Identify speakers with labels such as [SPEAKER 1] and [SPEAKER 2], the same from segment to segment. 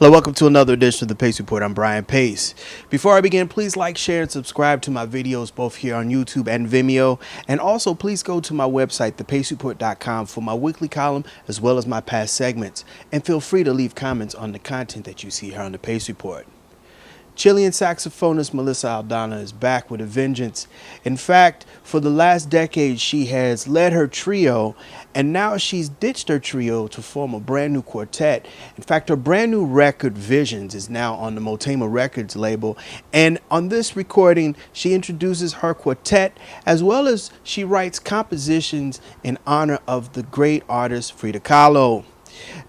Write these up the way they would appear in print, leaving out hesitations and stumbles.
[SPEAKER 1] Hello, welcome to another edition of the Pace Report. I'm Brian Pace. Before I begin, please like, share, and subscribe to my videos both here on YouTube and Vimeo. And also, please go to my website, thepacereport.com, for my weekly column as well as my past segments. And feel free to leave comments on the content that you see here on the Pace Report. Chilean saxophonist Melissa Aldana is back with a vengeance. In fact, for the last decade, she has led her trio, and now she's ditched her trio to form a brand new quartet. In fact, her brand new record, Visions, is now on the Motema Records label. And on this recording, she introduces her quartet, as well as she writes compositions in honor of the great artist Frida Kahlo.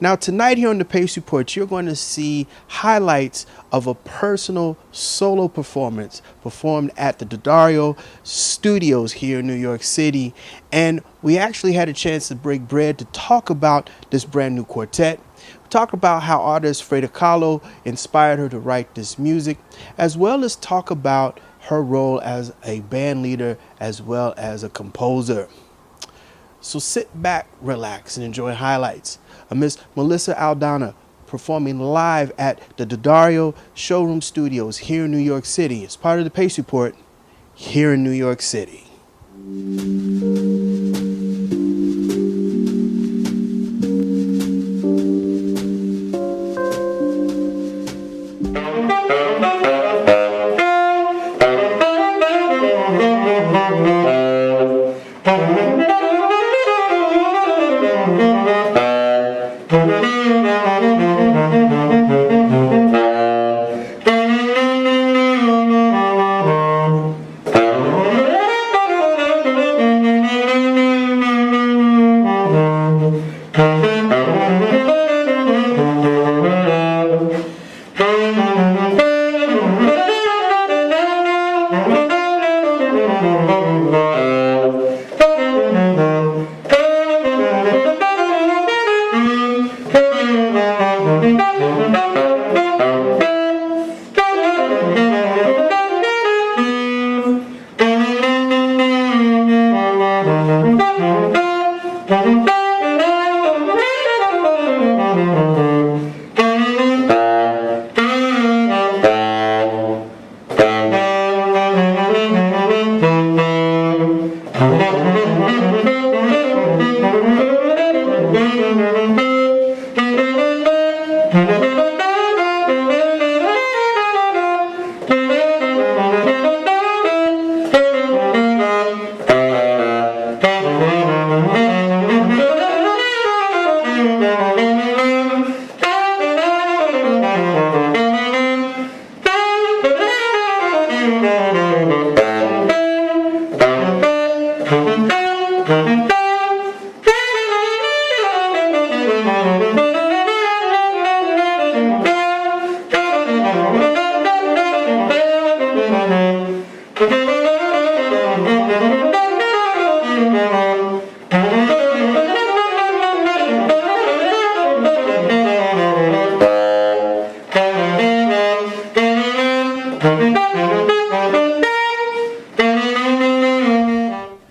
[SPEAKER 1] Now, tonight here on the Pace Report, you're going to see highlights of a personal solo performance performed at the Daddario Studios here in New York City. And we actually had a chance to break bread to talk about this brand new quartet. Talk about how artist Frida Kahlo inspired her to write this music, as well as talk about her role as a band leader as well as a composer. So sit back, relax, and enjoy highlights of Miss Melissa Aldana performing live at the Daddario Showroom Studios here in New York City as part of the Pace Report here in New York City.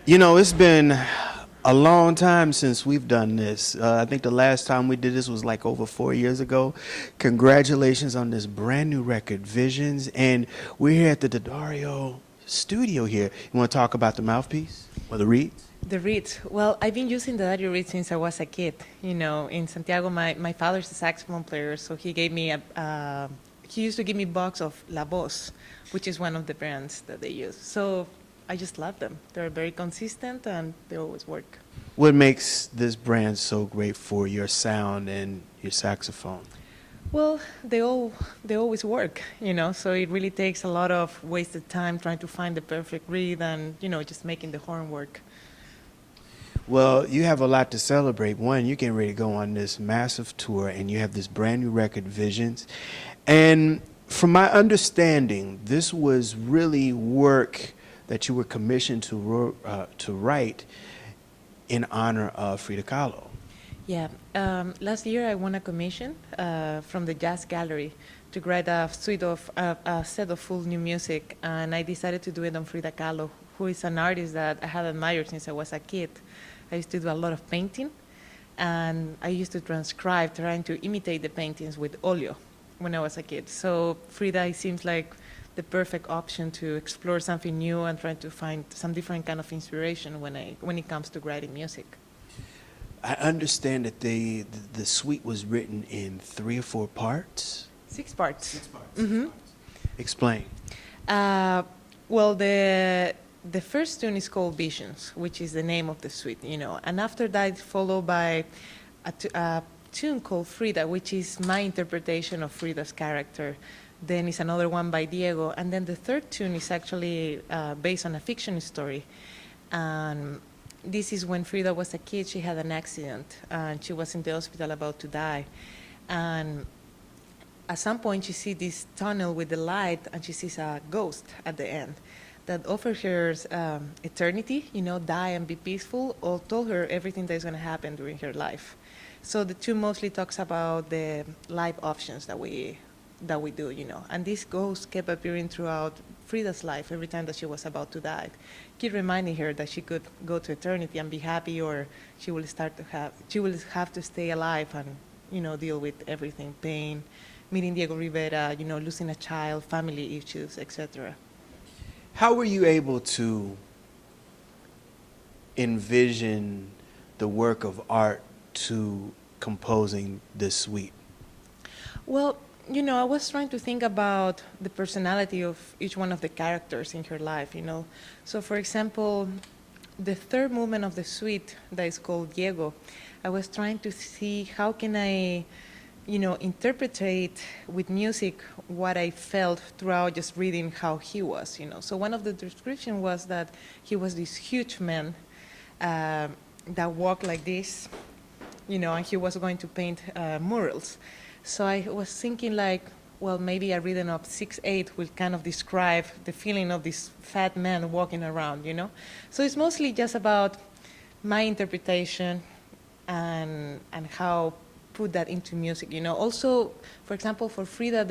[SPEAKER 1] You know, it's been a long time since we've done this. I think the last time we did this was like over 4 years ago. Congratulations on this brand new record, Visions. And we're here at the Daddario studio here. You want to talk about the mouthpiece or the reeds?
[SPEAKER 2] The reeds. Well, I've been using the Daddario reed since I was a kid. You know, in Santiago, my father's a saxophone player, so he gave me he used to give me a box of La Voz, which is one of the brands that they use. So I just love them. They're very consistent and they always work.
[SPEAKER 1] What makes this brand so great for your sound and your saxophone?
[SPEAKER 2] Well, they always work, you know, so it really takes a lot of wasted time trying to find the perfect reed and, you know, just making the horn work.
[SPEAKER 1] Well, you have a lot to celebrate. One, you're getting ready to go on this massive tour, and you have this brand new record, Visions. And from my understanding, this was really work that you were commissioned to write in honor of Frida Kahlo.
[SPEAKER 2] Yeah, last year I won a commission from the Jazz Gallery to write a set of full new music, and I decided to do it on Frida Kahlo, who is an artist that I have admired since I was a kid. I used to do a lot of painting, and I used to transcribe, trying to imitate the paintings with oleo. when I was a kid. So Frida it seems like the perfect option to explore something new and try to find some different kind of inspiration when it comes to writing music.
[SPEAKER 1] I understand that the suite was written in 3 or 4 parts.
[SPEAKER 2] 6 parts.
[SPEAKER 1] 6 parts.
[SPEAKER 2] Mm-hmm.
[SPEAKER 1] 6 parts. Explain.
[SPEAKER 2] Uh, well, the first tune is called Visions, which is the name of the suite, and after that, it's followed by a tune called Frida, which is my interpretation of Frida's character. Then is another one by Diego, and then the third tune is actually based on a fiction story. And this is when Frida was a kid. She had an accident, and she was in the hospital about to die. And at some point, she sees this tunnel with the light, and she sees a ghost at the end that offers her eternity, die and be peaceful, or told her everything that is going to happen during her life. So the two mostly talks about the life options that we do, And this ghost kept appearing throughout Frida's life every time that she was about to die. Keep reminding her that she could go to eternity and be happy, or she will have to stay alive and, deal with everything, pain, meeting Diego Rivera, losing a child, family issues, etc.
[SPEAKER 1] How were you able to envision the work of art to composing this suite?
[SPEAKER 2] Well, I was trying to think about the personality of each one of the characters in her life, So, for example, the third movement of the suite that is called Diego, I was trying to see how can I, interpretate with music what I felt throughout just reading how he was, So one of the descriptions was that he was this huge man that walked like this, and he was going to paint murals. So I was thinking well, maybe a rhythm of 6/8 will kind of describe the feeling of this fat man walking around, So it's mostly just about my interpretation and how put that into music, Also, for example, for Frida,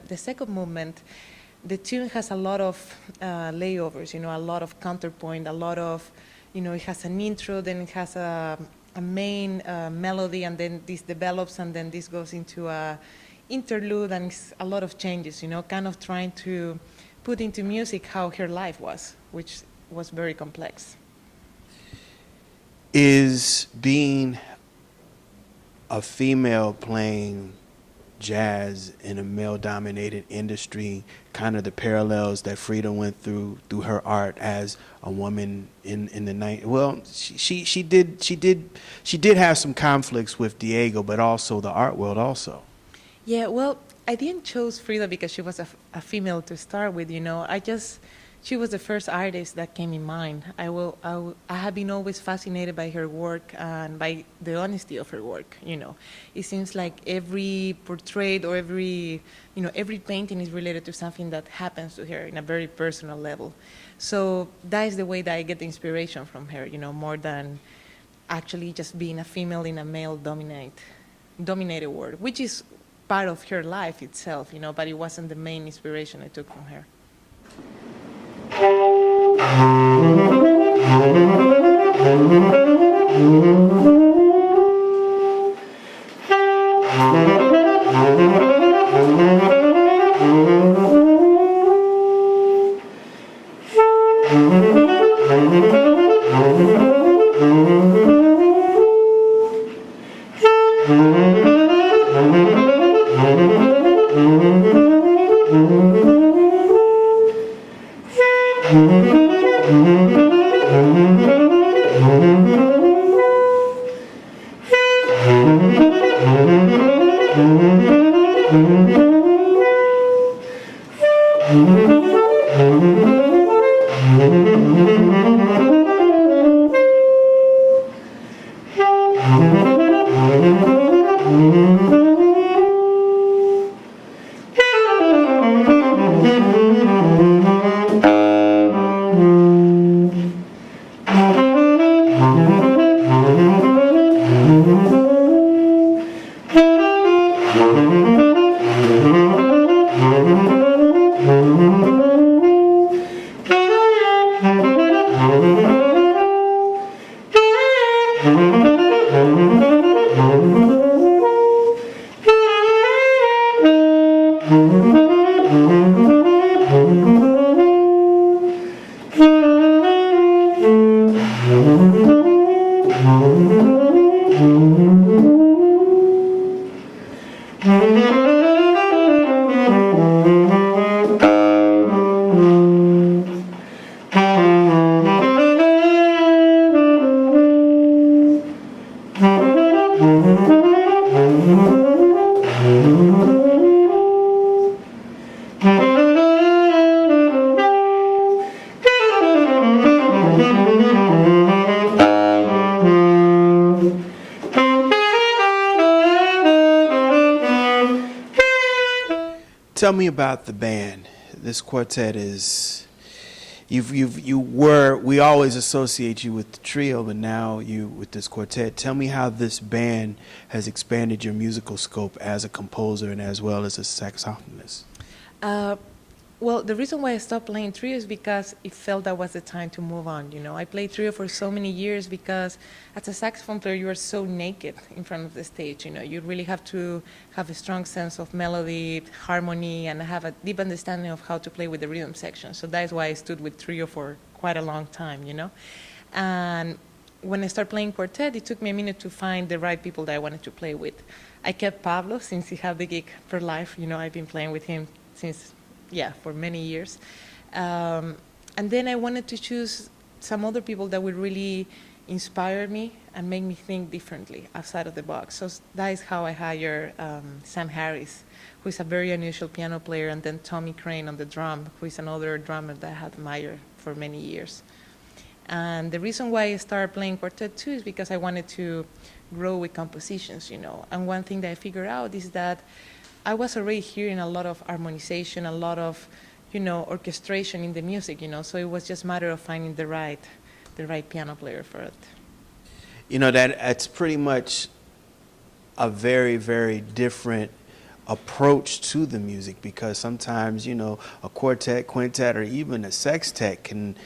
[SPEAKER 2] the second movement, the tune has a lot of layovers, a lot of counterpoint, a lot of, it has an intro, then it has a main melody, and then this develops, and then this goes into a interlude, and it's a lot of changes, kind of trying to put into music how her life was, which was very complex.
[SPEAKER 1] Is being a female playing jazz in a male-dominated industry kind of the parallels that Frida went through her art as a woman in the night? Well, she did have some conflicts with Diego, but also the art world also.
[SPEAKER 2] Yeah, well, I didn't choose Frida because she was a female to start with, she was the first artist that came in mind. I have been always fascinated by her work and by the honesty of her work, It seems like every portrait or every painting is related to something that happens to her in a very personal level. So that is the way that I get the inspiration from her, more than actually just being a female in a male-dominated world, which is part of her life itself, but it wasn't the main inspiration I took from her.
[SPEAKER 1] Tell me about the band. This quartet is we always associate you with the trio, but now you with this quartet. Tell me how this band has expanded your musical scope as a composer and as well as a saxophonist.
[SPEAKER 2] Uh, well, the reason why I stopped playing trio is because it felt that was the time to move on. You know, I played trio for so many years because as a saxophone player, you are so naked in front of the stage. You know, you really have to have a strong sense of melody, harmony, and have a deep understanding of how to play with the rhythm section. So that is why I stood with trio for quite a long time, you know. And when I started playing quartet, it took me a minute to find the right people that I wanted to play with. I kept Pablo since he had the gig for life. You know, I've been playing with him since, yeah, for many years. And then I wanted to choose some other people that would really inspire me and make me think differently outside of the box. So that is how I hired Sam Harris, who is a very unusual piano player, and then Tommy Crane on the drum, who is another drummer that I had admired for many years. And the reason why I started playing quartet too is because I wanted to grow with compositions, you know. And one thing that I figured out is that I was already hearing a lot of harmonization, a lot of, you know, orchestration in the music, you know. So it was just a matter of finding the right piano player for it.
[SPEAKER 1] You know, that's pretty much a very, very different approach to the music, because sometimes, you know, a quartet, quintet, or even a sextet can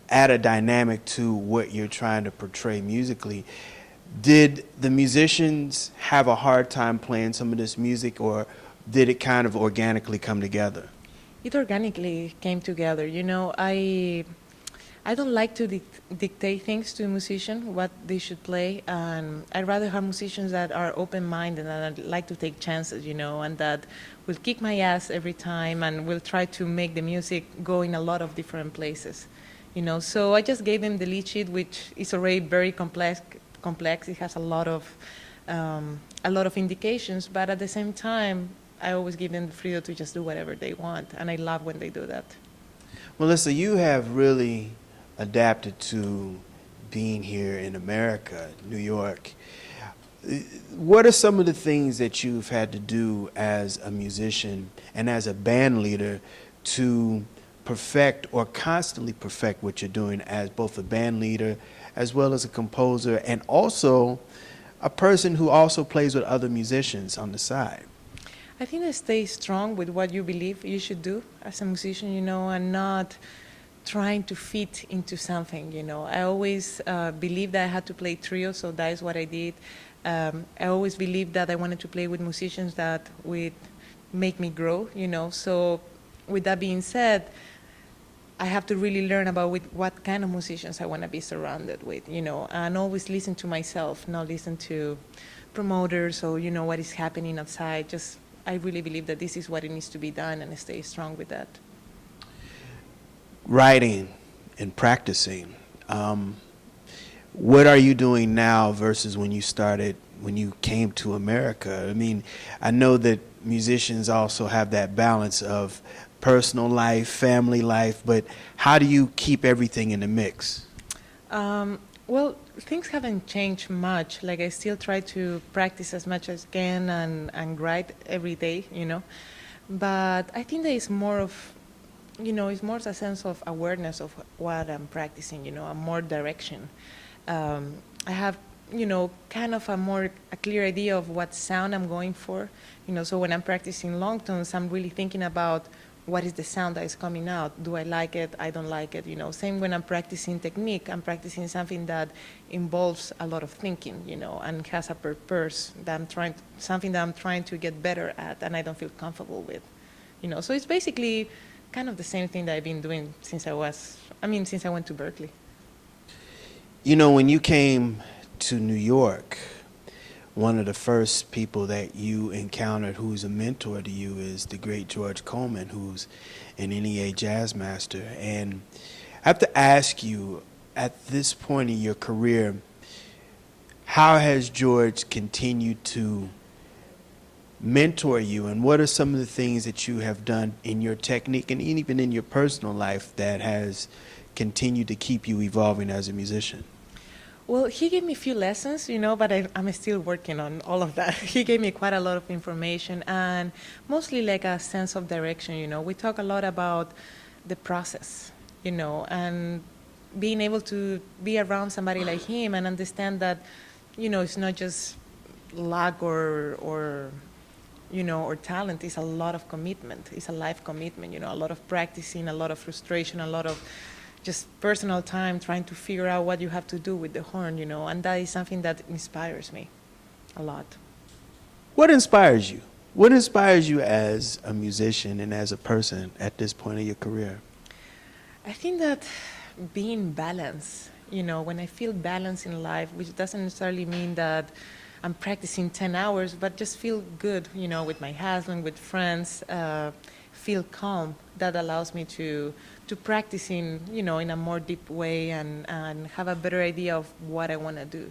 [SPEAKER 1] add a dynamic to what you're trying to portray musically. Did the musicians have a hard time playing some of this music, or did it kind of organically come together?
[SPEAKER 2] It organically came together. You know, I don't like to dictate things to a musician, what they should play. And I'd rather have musicians that are open-minded and that like to take chances, you know, and that will kick my ass every time and will try to make the music go in a lot of different places, you know. So I just gave them the lead sheet, which is already very complex. It has a lot of indications, but at the same time, I always give them the freedom to just do whatever they want, and I love when they do that.
[SPEAKER 1] Melissa, you have really adapted to being here in America, New York. What are some of the things that you've had to do as a musician and as a band leader to perfect or constantly perfect what you're doing as both a band leader as well as a composer and also a person who also plays with other musicians on the side?
[SPEAKER 2] I think I stay strong with what you believe you should do as a musician, you know, and not trying to fit into something, you know. I always believed that I had to play trio, so that is what I did. I always believed that I wanted to play with musicians that would make me grow, you know. So with that being said, I have to really learn about what kind of musicians I want to be surrounded with, you know, and always listen to myself, not listen to promoters or, you know, what is happening outside. Just, I really believe that this is what it needs to be done, and I stay strong with that.
[SPEAKER 1] Writing and practicing. What are you doing now versus when you came to America? I mean, I know that musicians also have that balance of personal life, family life, but how do you keep everything in the mix?
[SPEAKER 2] Well, things haven't changed much. Like, I still try to practice as much as I can and write every day, you know. But I think that it's more of, you know, it's more a sense of awareness of what I'm practicing, you know, a more direction. I have, you know, kind of a clear idea of what sound I'm going for, you know. So when I'm practicing long tones, I'm really thinking about what is the sound that is coming out. Do I like it? I don't like it, you know. Same when I'm practicing technique, I'm practicing something that involves a lot of thinking, you know, and has a purpose that something that I'm trying to get better at and I don't feel comfortable with, you know. So it's basically kind of the same thing that I've been doing since I went to Berkeley.
[SPEAKER 1] You know, when you came to New York, one of the first people that you encountered who's a mentor to you is the great George Coleman, who's an NEA jazz master. And I have to ask you, at this point in your career, how has George continued to mentor you, and what are some of the things that you have done in your technique and even in your personal life that has continued to keep you evolving as a musician?
[SPEAKER 2] Well, he gave me a few lessons, but I'm still working on all of that. He gave me quite a lot of information and mostly like a sense of direction. We talk a lot about the process, and being able to be around somebody like him and understand that, it's not just luck or talent. It's a lot of commitment. It's a life commitment, a lot of practicing, a lot of frustration, a lot of just personal time trying to figure out what you have to do with the horn, and that is something that inspires me a lot.
[SPEAKER 1] What inspires you? What inspires you as a musician and as a person at this point of your career?
[SPEAKER 2] I think that being balanced, when I feel balance in life, which doesn't necessarily mean that I'm practicing 10 hours, but just feel good, with my husband, with friends, feel calm. That allows me to practice in a more deep way and have a better idea of what I want to do.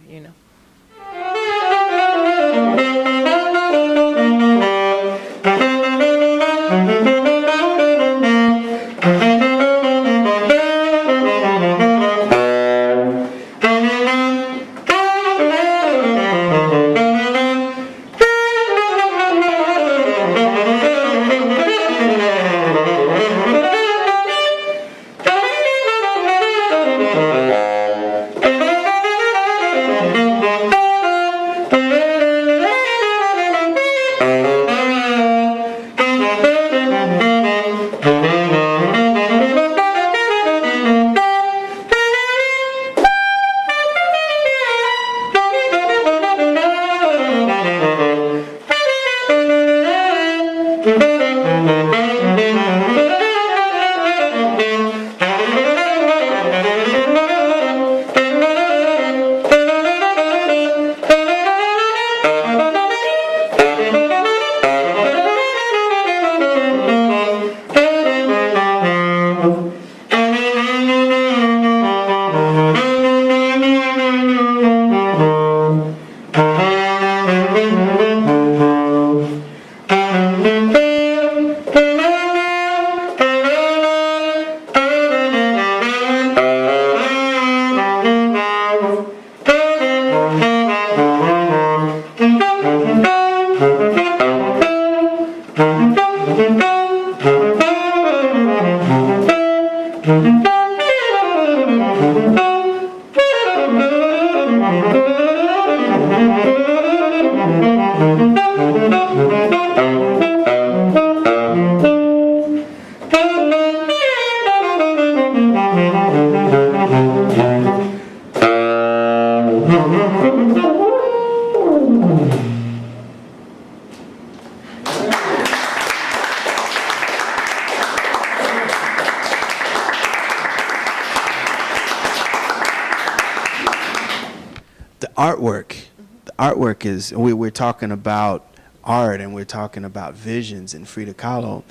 [SPEAKER 1] The artwork. The artwork is, we're talking about art and we're talking about visions and Frida Kahlo.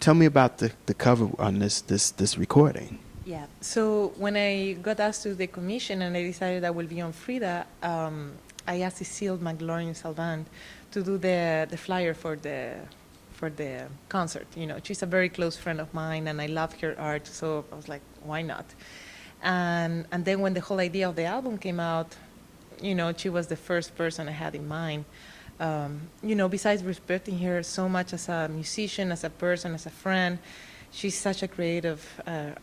[SPEAKER 1] Tell me about the cover on this recording.
[SPEAKER 2] Yeah. So when I got asked to the commission and I decided I will be on Frida, I asked Cecile McLaurin-Salvant to do the flyer for the concert. She's a very close friend of mine, and I love her art, so I was like, why not? And then when the whole idea of the album came out, she was the first person I had in mind. Besides respecting her so much as a musician, as a person, as a friend, she's such a creative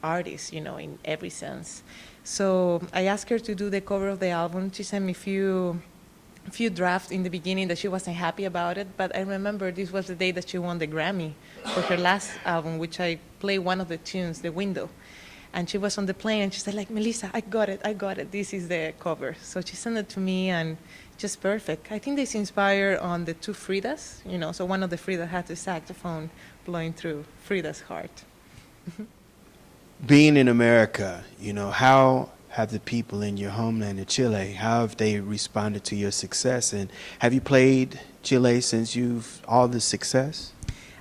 [SPEAKER 2] artist, in every sense. So I asked her to do the cover of the album. She sent me a few drafts in the beginning that she wasn't happy about it, but I remember this was the day that she won the Grammy for her last album, which I played one of the tunes, The Window. And she was on the plane and she said, like, Melissa, I got it. This is the cover. So she sent it to me, and just perfect. I think this inspired on the two Fridas, so one of the Frida had the saxophone blowing through Frida's heart.
[SPEAKER 1] Being in America, how have the people in your homeland in Chile, how have they responded to your success? And have you played Chile since all the success?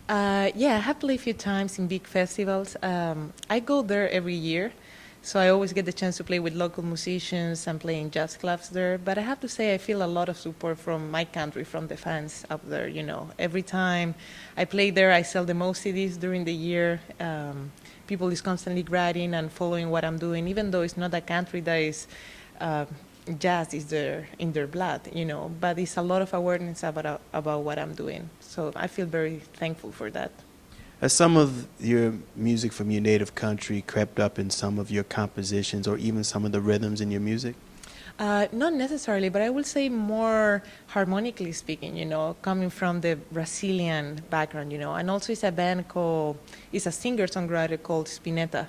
[SPEAKER 2] Yeah, I have played a few times in big festivals. I go there every year, so I always get the chance to play with local musicians and play in jazz clubs there. But I have to say I feel a lot of support from my country, from the fans up there. Every time I play there, I sell the most CDs during the year. People is constantly writing and following what I'm doing, even though it's not a country that is jazz is in their blood, but it's a lot of awareness about what I'm doing. So I feel very thankful for that.
[SPEAKER 1] Has some of your music from your native country crept up in some of your compositions or even some of the rhythms in your music?
[SPEAKER 2] Not necessarily, but I will say more harmonically speaking, coming from the Brazilian background, and also it's a singer-songwriter called Spinetta.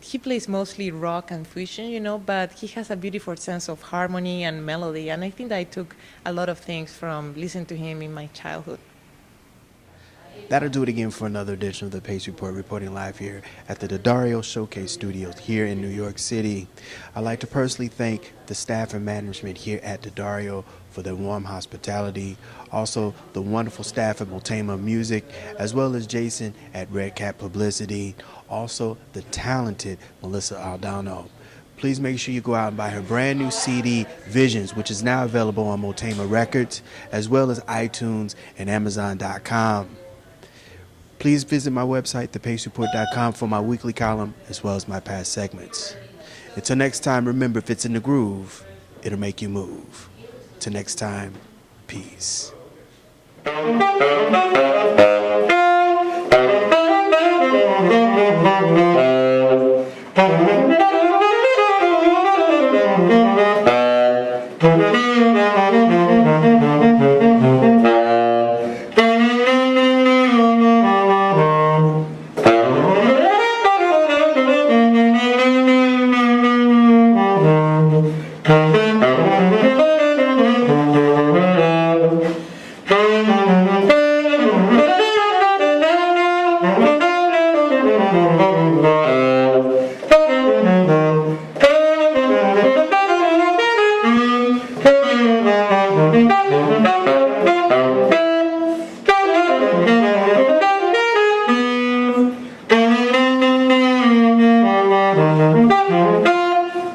[SPEAKER 2] He plays mostly rock and fusion, but he has a beautiful sense of harmony and melody, and I think that I took a lot of things from listening to him in my childhood.
[SPEAKER 1] That'll do it again for another edition of the Pace Report, reporting live here at the Daddario Showcase Studios here in New York City. I'd like to personally thank the staff and management here at Daddario for their warm hospitality, also the wonderful staff at Motema Music, as well as Jason at Red Cat Publicity, also the talented Melissa Aldana. Please make sure you go out and buy her brand new CD, Visions, which is now available on Motema Records, as well as iTunes and Amazon.com. Please visit my website, thepacereport.com, for my weekly column, as well as my past segments. Until next time, remember, if it's in the groove, it'll make you move. Till next time, peace.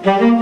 [SPEAKER 1] Thank you.